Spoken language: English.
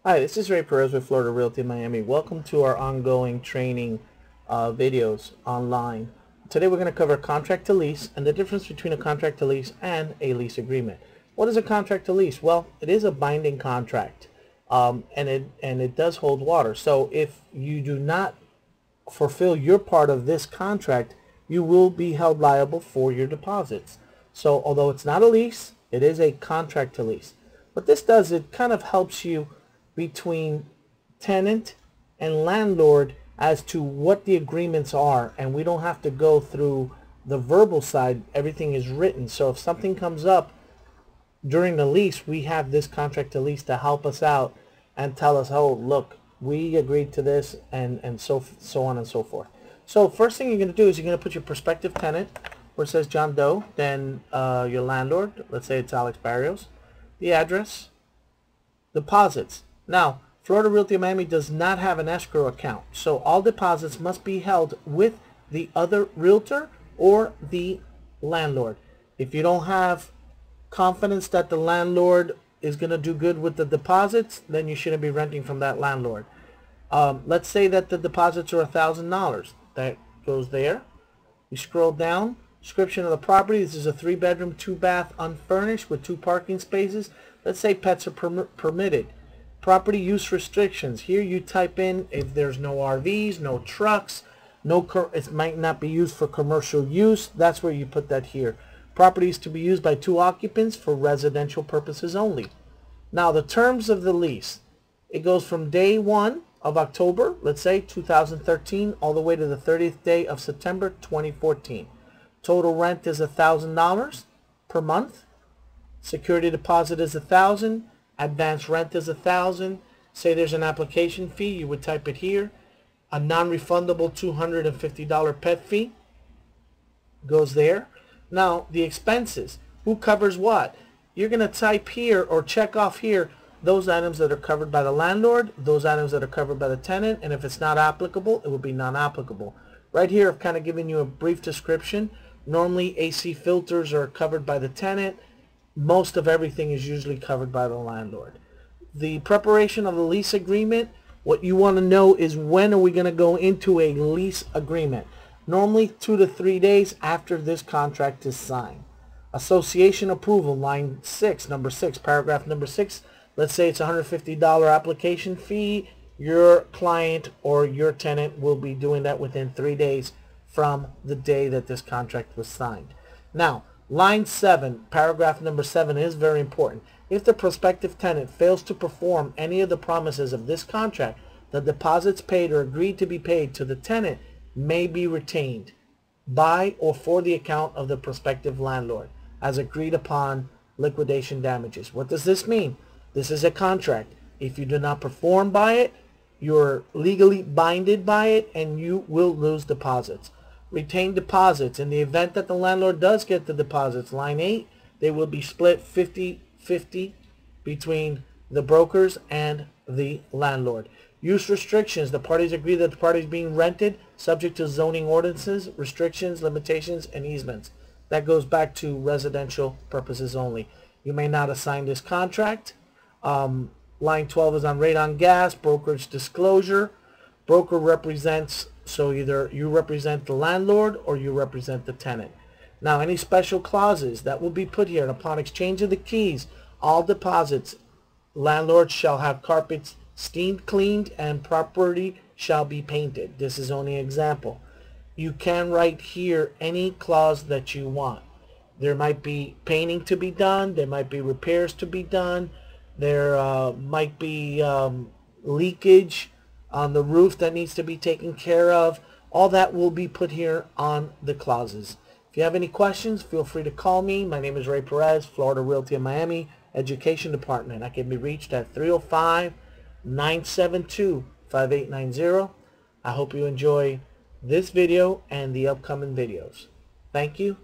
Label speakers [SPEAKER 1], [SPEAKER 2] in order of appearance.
[SPEAKER 1] Hi, this is Ray Perez with Florida Realty Miami. Welcome to our ongoing training videos online. Today we're going to cover contract to lease and the difference between a contract to lease and a lease agreement. What is a contract to lease? Well, it is a binding contract, and it does hold water. So if you do not fulfill your part of this contract, you will be held liable for your deposits. So although it's not a lease, it is a contract to lease. What this does, it kind of helps you between tenant and landlord as to what the agreements are, and we don't have to go through the verbal side. Everything is written. So if something comes up during the lease, we have this contract to lease to help us out and tell us, oh, look, we agreed to this, and so on and so forth. So first thing you're going to do is you're going to put your prospective tenant where it says John Doe, then your landlord, let's say it's Alex Barrios, the address, deposits. Now, Florida Realty Miami does not have an escrow account, so all deposits must be held with the other realtor or the landlord. If you don't have confidence that the landlord is going to do good with the deposits, then you shouldn't be renting from that landlord. Let's say that the deposits are $1,000. That goes there. You scroll down. Description of the property. This is a 3-bedroom, 2-bath, unfurnished with 2 parking spaces. Let's say pets are permitted. Property use restrictions. Here you type in if there's no RVs, no trucks, it might not be used for commercial use. That's where you put that here. Property is to be used by 2 occupants for residential purposes only. Now the terms of the lease. It goes from day 1 of October, let's say 2013, all the way to the 30th day of September 2014. Total rent is $1,000 per month. Security deposit is $1,000. Advance rent is $1,000. Say there's an application fee, you would type it here. A non-refundable $250 pet fee goes there. Now the expenses, who covers what? You're going to type here or check off here those items that are covered by the landlord, those items that are covered by the tenant, and if it's not applicable, it will be non-applicable. Right here I've kind of given you a brief description. Normally AC filters are covered by the tenant. Most of everything is usually covered by the landlord. The preparation of the lease agreement, what you want to know is when are we going to go into a lease agreement. Normally 2 to 3 days after this contract is signed. Association approval, line 6, number 6, paragraph number 6. Let's say it's a $150 application fee. Your client or your tenant will be doing that within 3 days from the day that this contract was signed. Now, line 7, paragraph number 7 is very important. If the prospective tenant fails to perform any of the promises of this contract, the deposits paid or agreed to be paid to the tenant may be retained by or for the account of the prospective landlord as agreed upon liquidation damages. What does this mean? This is a contract. If you do not perform by it, you're legally binded by it and you will lose deposits. Retain deposits. In the event that the landlord does get the deposits, line 8, they will be split 50-50 between the brokers and the landlord. Use restrictions. The parties agree that the party is being rented subject to zoning ordinances, restrictions, limitations, and easements. That goes back to residential purposes only. You may not assign this contract. Line 12 is on rate on gas, brokerage disclosure. Broker represents, so either you represent the landlord or you represent the tenant. Now any special clauses that will be put here, and upon exchange of the keys, all deposits, landlord shall have carpets steamed, cleaned, and property shall be painted. This is only an example. You can write here any clause that you want. There might be painting to be done, there might be repairs to be done, there might be leakage on the roof that needs to be taken care of. All that will be put here on the clauses. If you have any questions, feel free to call me. My name is Ray Perez, Florida Realty Miami Education Department. I can be reached at 305-972-5890. I hope you enjoy this video and the upcoming videos. Thank you.